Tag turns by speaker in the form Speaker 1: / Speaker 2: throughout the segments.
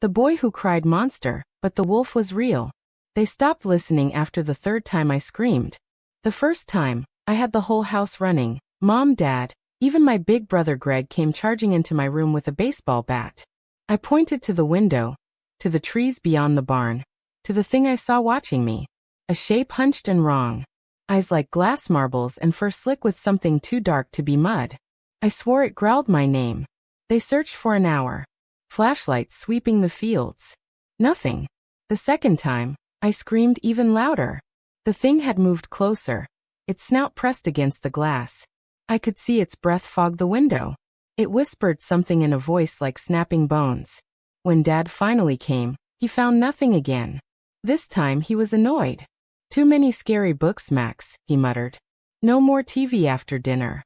Speaker 1: The boy who cried monster, but the wolf was real. They stopped listening after the third time I screamed. The first time, I had the whole house running. Mom, Dad, even my big brother Greg came charging into my room with a baseball bat. I pointed to the window, to the trees beyond the barn, to the thing I saw watching me. A shape hunched and wrong. Eyes like glass marbles and fur slick with something too dark to be mud. I swore it growled my name. They searched for an hour. Flashlights sweeping the fields. Nothing. The second time, I screamed even louder. The thing had moved closer. Its snout pressed against the glass. I could see its breath fog the window. It whispered something in a voice like snapping bones. When Dad finally came, he found nothing again. This time he was annoyed. "Too many scary books, Max," he muttered. "No more TV after dinner."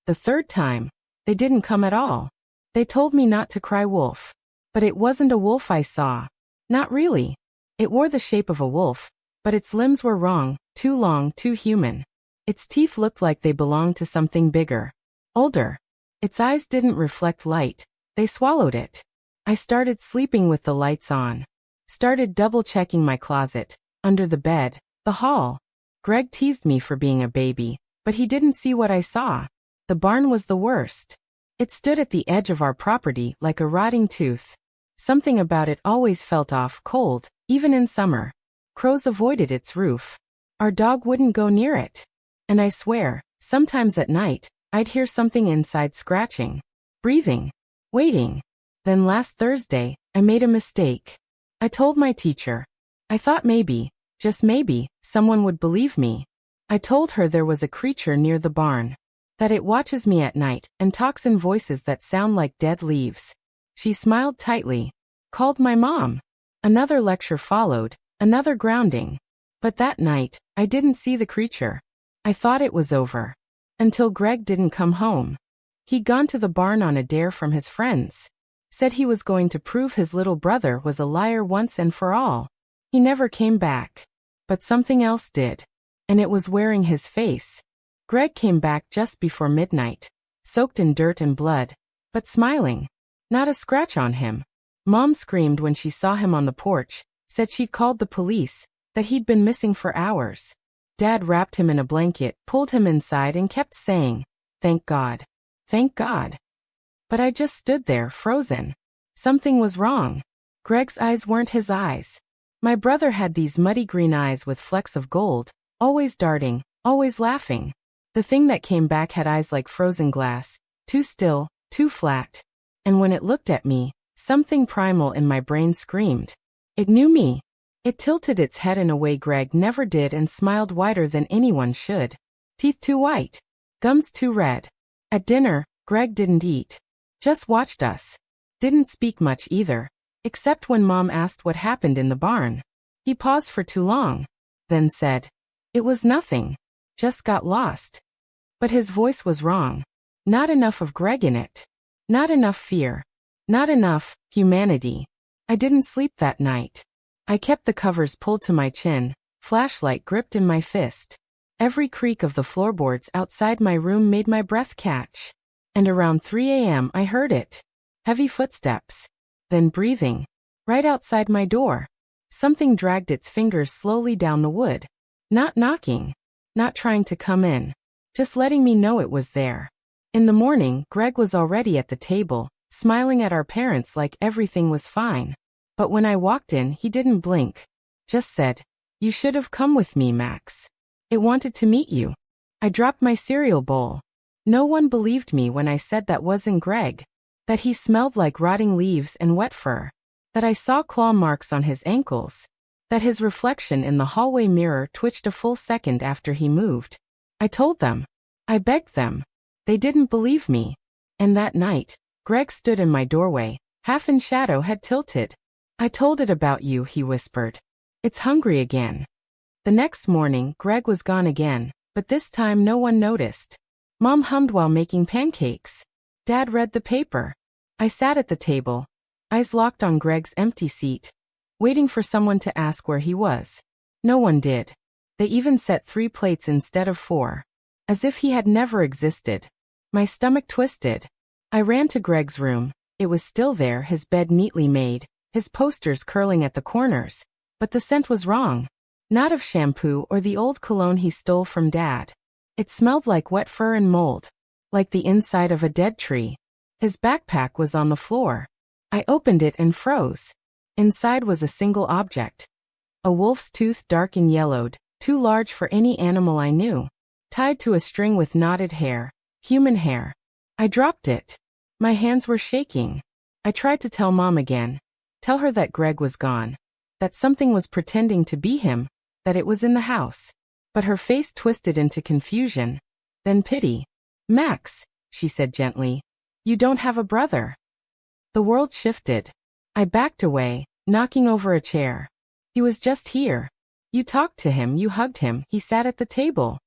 Speaker 1: The third time, they didn't come at all. They told me not to cry wolf. But it wasn't a wolf I saw. Not really. It wore the shape of a wolf, but its limbs were wrong, too long, too human. Its teeth looked like they belonged to something bigger. Older. Its eyes didn't reflect light. They swallowed it. I started sleeping with the lights on. Started double-checking my closet, under the bed, the hall. Greg teased me for being a baby, but he didn't see what I saw. The barn was the worst. It stood at the edge of our property like a rotting tooth. Something about it always felt off, cold, even in summer. Crows avoided its roof. Our dog wouldn't go near it. And I swear, sometimes at night, I'd hear something inside scratching, breathing, waiting. Then last Thursday, I made a mistake. I told my teacher. I thought maybe, just maybe, someone would believe me. I told her there was a creature near the barn. That it watches me at night and talks in voices that sound like dead leaves. She smiled tightly. Called my mom. Another lecture followed, another grounding. But that night, I didn't see the creature. I thought it was over. Until Greg didn't come home. He'd gone to the barn on a dare from his friends. Said he was going to prove his little brother was a liar once and for all. He never came back. But something else did. And it was wearing his face. Greg came back just before midnight, soaked in dirt and blood, but smiling. Not a scratch on him. Mom screamed when she saw him on the porch, said she'd called the police, that he'd been missing for hours. Dad wrapped him in a blanket, pulled him inside and kept saying, "Thank God. Thank God." But I just stood there, frozen. Something was wrong. Greg's eyes weren't his eyes. My brother had these muddy green eyes with flecks of gold, always darting, always laughing. The thing that came back had eyes like frozen glass, too still, too flat. And when it looked at me, something primal in my brain screamed. It knew me. It tilted its head in a way Greg never did and smiled wider than anyone should. Teeth too white. Gums too red. At dinner, Greg didn't eat. Just watched us. Didn't speak much either, except when Mom asked what happened in the barn. He paused for too long, then said, "It was nothing. Just got lost." But his voice was wrong. Not enough of Greg in it. Not enough fear. Not enough humanity. I didn't sleep that night. I kept the covers pulled to my chin, flashlight gripped in my fist. Every creak of the floorboards outside my room made my breath catch. And around 3 a.m. I heard it. Heavy footsteps. Then breathing. Right outside my door. Something dragged its fingers slowly down the wood. Not knocking. Not trying to come in. Just letting me know it was there. In the morning, Greg was already at the table, smiling at our parents like everything was fine. But when I walked in, he didn't blink. Just said, "You should have come with me, Max. It wanted to meet you." I dropped my cereal bowl. No one believed me when I said that wasn't Greg. That he smelled like rotting leaves and wet fur. That I saw claw marks on his ankles. That his reflection in the hallway mirror twitched a full second after he moved. I told them. I begged them. They didn't believe me. And that night, Greg stood in my doorway, half in shadow, head tilted. "I told it about you," he whispered. "It's hungry again." The next morning, Greg was gone again, but this time no one noticed. Mom hummed while making pancakes. Dad read the paper. I sat at the table, eyes locked on Greg's empty seat, waiting for someone to ask where he was. No one did. They even set 3 plates instead of 4. As if he had never existed. My stomach twisted. I ran to Greg's room. It was still there, his bed neatly made, his posters curling at the corners. But the scent was wrong. Not of shampoo or the old cologne he stole from Dad. It smelled like wet fur and mold. Like the inside of a dead tree. His backpack was on the floor. I opened it and froze. Inside was a single object. A wolf's tooth, dark and yellowed, too large for any animal I knew. Tied to a string with knotted hair. Human hair. I dropped it. My hands were shaking. I tried to tell Mom again. Tell her that Greg was gone. That something was pretending to be him. That it was in the house. But her face twisted into confusion. Then pity. Max, she said gently. You don't have a brother. The world shifted. I backed away, knocking over a chair. He was just here. You talked to him, you hugged him, he sat at the table.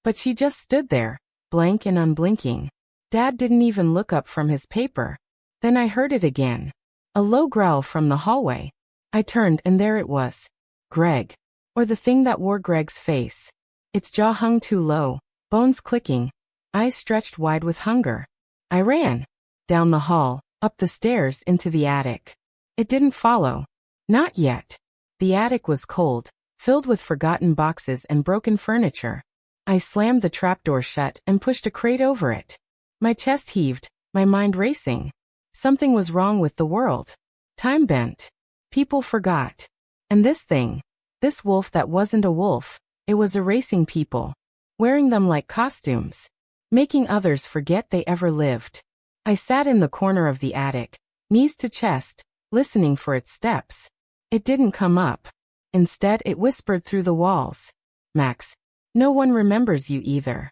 Speaker 1: But she just stood there, blank and unblinking. Dad didn't even look up from his paper. Then I heard it again. A low growl from the hallway. I turned and there it was. Greg. Or the thing that wore Greg's face. Its jaw hung too low, bones clicking, eyes stretched wide with hunger. I ran. Down the hall, up the stairs, into the attic. It didn't follow. Not yet. The attic was cold, filled with forgotten boxes and broken furniture. I slammed the trapdoor shut and pushed a crate over it. My chest heaved, my mind racing. Something was wrong with the world. Time bent. People forgot. And this thing. This wolf that wasn't a wolf. It was erasing people. Wearing them like costumes. Making others forget they ever lived. I sat in the corner of the attic, knees to chest, listening for its steps. It didn't come up. Instead, it whispered through the walls. Max, no one remembers you either.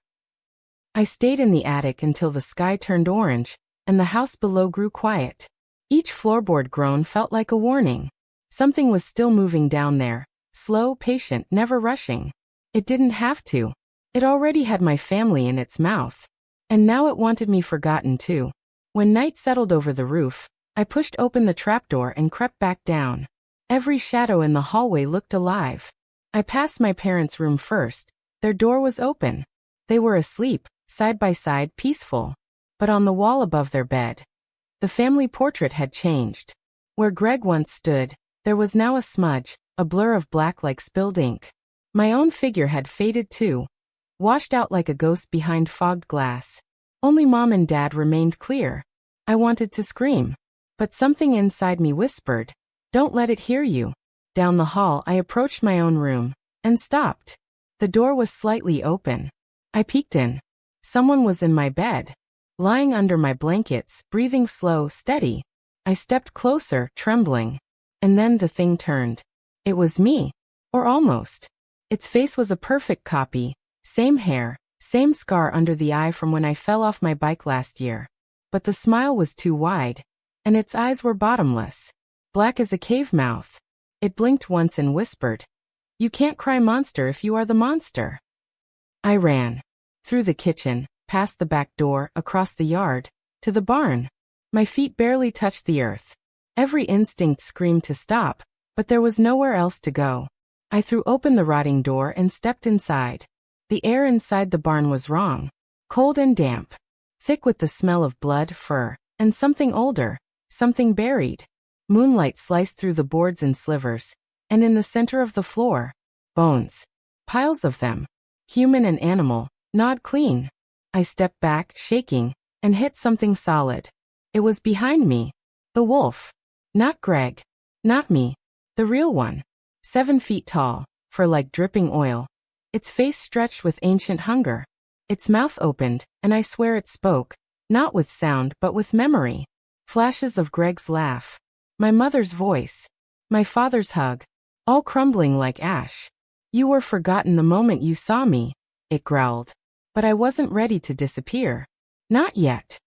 Speaker 1: I stayed in the attic until the sky turned orange, and the house below grew quiet. Each floorboard groan felt like a warning. Something was still moving down there, slow, patient, never rushing. It didn't have to. It already had my family in its mouth. And now it wanted me forgotten too. When night settled over the roof, I pushed open the trapdoor and crept back down. Every shadow in the hallway looked alive. I passed my parents' room first. Their door was open. They were asleep, side by side, peaceful. But on the wall above their bed, the family portrait had changed. Where Greg once stood, there was now a smudge, a blur of black like spilled ink. My own figure had faded too, washed out like a ghost behind fogged glass. Only Mom and Dad remained clear. I wanted to scream, but something inside me whispered, "Don't let it hear you." Down the hall I approached my own room, and stopped. The door was slightly open. I peeked in. Someone was in my bed, lying under my blankets, breathing slow, steady. I stepped closer, trembling. And then the thing turned. It was me. Or almost. Its face was a perfect copy. Same hair, same scar under the eye from when I fell off my bike last year. But the smile was too wide. And its eyes were bottomless. Black as a cave mouth. It blinked once and whispered, "You can't cry monster if you are the monster." I ran. Through the kitchen, past the back door, across the yard, to the barn. My feet barely touched the earth. Every instinct screamed to stop, but there was nowhere else to go. I threw open the rotting door and stepped inside. The air inside the barn was wrong. Cold and damp. Thick with the smell of blood, fur, and something older, something buried. Moonlight sliced through the boards in slivers, and in the center of the floor, bones. Piles of them. Human and animal, gnawed clean. I stepped back, shaking, and hit something solid. It was behind me. The wolf. Not Greg. Not me. The real one. 7 feet tall, fur like dripping oil. Its face stretched with ancient hunger. Its mouth opened, and I swear it spoke, not with sound but with memory. Flashes of Greg's laugh. My mother's voice. My father's hug. All crumbling like ash. "You were forgotten the moment you saw me," it growled. But I wasn't ready to disappear. Not yet.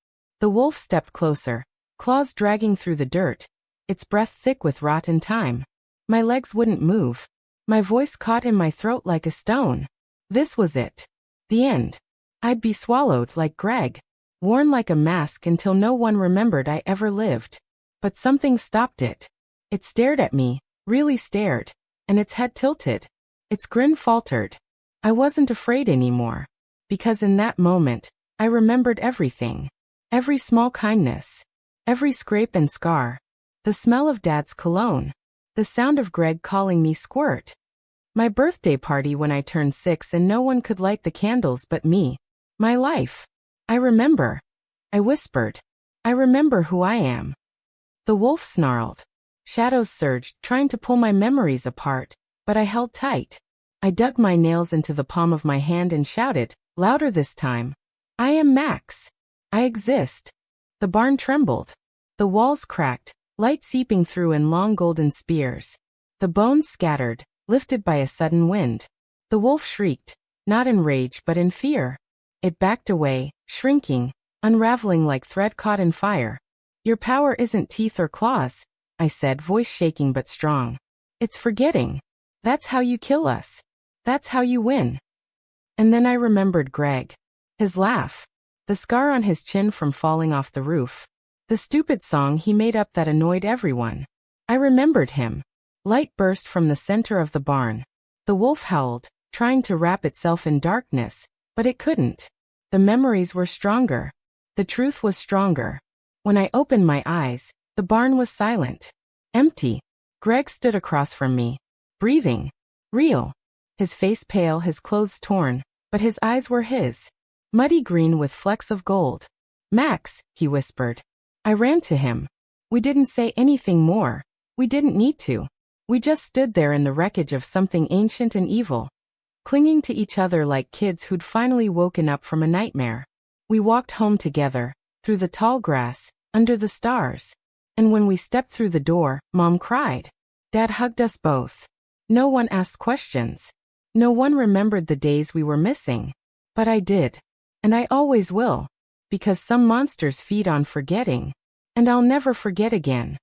Speaker 1: The wolf stepped closer, claws dragging through the dirt, its breath thick with rotten time. My legs wouldn't move. My voice caught in my throat like a stone. This was it. The end. I'd be swallowed like Greg. Worn like a mask until no one remembered I ever lived. But something stopped it. It stared at me, really stared, and its head tilted. Its grin faltered. I wasn't afraid anymore. Because in that moment, I remembered everything. Every small kindness. Every scrape and scar. The smell of Dad's cologne. The sound of Greg calling me Squirt. My birthday party when I turned 6 and no one could light the candles but me. My life. I remember. I whispered. I remember who I am. The wolf snarled. Shadows surged, trying to pull my memories apart, but I held tight. I dug my nails into the palm of my hand and shouted, louder this time. I am Max. I exist. The barn trembled. The walls cracked, light seeping through in long golden spears. The bones scattered, lifted by a sudden wind. The wolf shrieked, not in rage but in fear. It backed away, shrinking, unraveling like thread caught in fire. Your power isn't teeth or claws, I said, voice shaking but strong. It's forgetting. That's how you kill us. That's how you win. And then I remembered Greg. His laugh. The scar on his chin from falling off the roof. The stupid song he made up that annoyed everyone. I remembered him. Light burst from the center of the barn. The wolf howled, trying to wrap itself in darkness, but it couldn't. The memories were stronger. The truth was stronger. When I opened my eyes, the barn was silent. Empty. Greg stood across from me. Breathing. Real. His face pale, his clothes torn, but his eyes were his. Muddy green with flecks of gold. Max, he whispered. I ran to him. We didn't say anything more. We didn't need to. We just stood there in the wreckage of something ancient and evil, clinging to each other like kids who'd finally woken up from a nightmare. We walked home together, through the tall grass, under the stars. And when we stepped through the door, Mom cried. Dad hugged us both. No one asked questions. No one remembered the days we were missing. But I did. And I always will. Because some monsters feed on forgetting. And I'll never forget again.